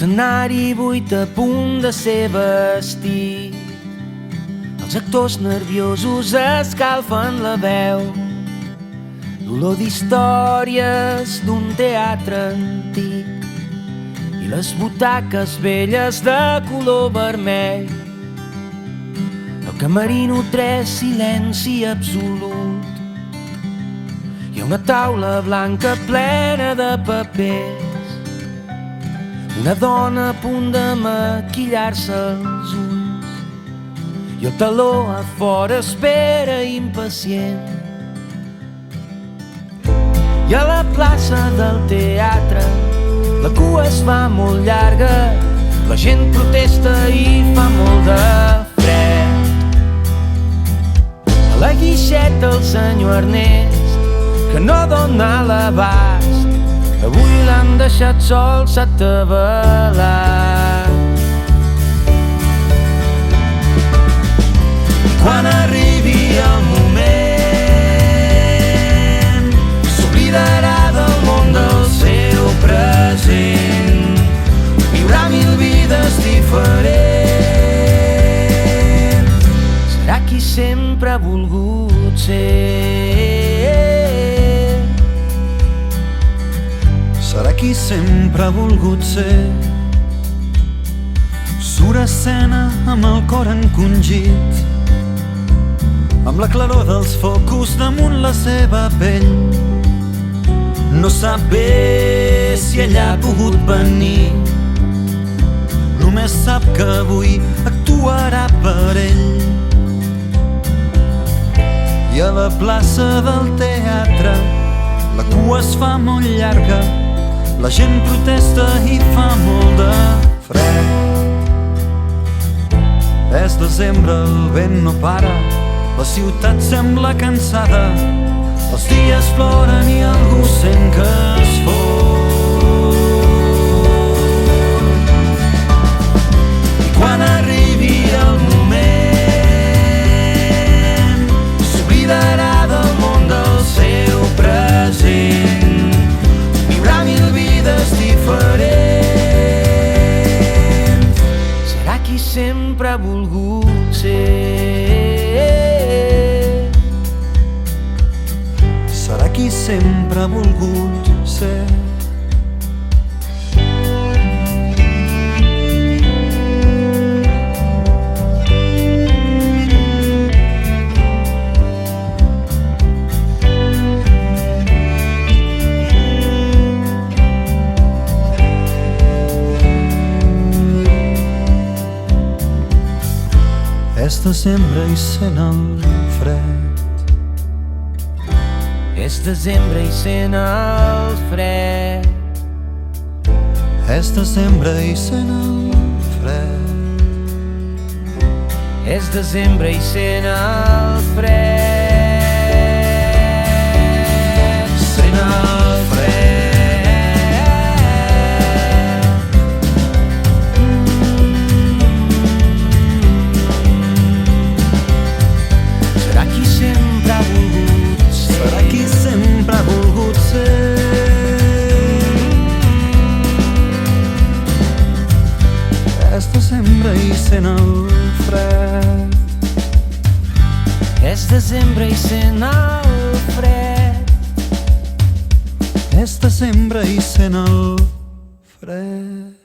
L'escenari buit a punt de ser vestit. Els actors nerviosos escalfen la veu. L'olor d'històries d'un teatre antic i les butaques velles de color vermell. El camerino 3, silenci absolut. Hi ha una taula blanca plena de papers. Una dona a punt de maquillar-se els ulls i el taló a fora espera impacient. I a la plaça del teatre la cua es fa molt llarga, la gent protesta i fa molt de fred. A la guixeta el senyor Ernest, que no dona l'abast, avui l'han deixat sol, s'ha atabalat. Quan arribi el moment s'oblidarà del món del seu present, viurà 1000 vides diferents. Serà qui sempre ha volgut ser. Serà qui sempre ha volgut ser. Surt a escena amb el cor encongit, amb la claror dels focus damunt la seva pell. No sap bé si ella ha pogut venir, només sap que avui actuarà per ell. I a la plaça del teatre la cua es fa molt llarga, la gent protesta i fa molt de fred. És desembre, el vent no para, la ciutat sembla cansada, els dies ploren i algú sent que es fot. I quan arribi el moment s'oblidarà del món del seu present, viurà 1000 vides diferents. Serà qui sempre ha volgut ser. Serà qui sempre ha volgut ser. És desembre i sent el fred. És desembre i sent el fred. És desembre i sent el fred. És desembre i sent el fred. Sent el fred. Serà qui sempre ha volgut ser. Serà qui sempre ha volgut ser. És desembre i sent el fred. És desembre i sent el fred. És desembre i sent el fred.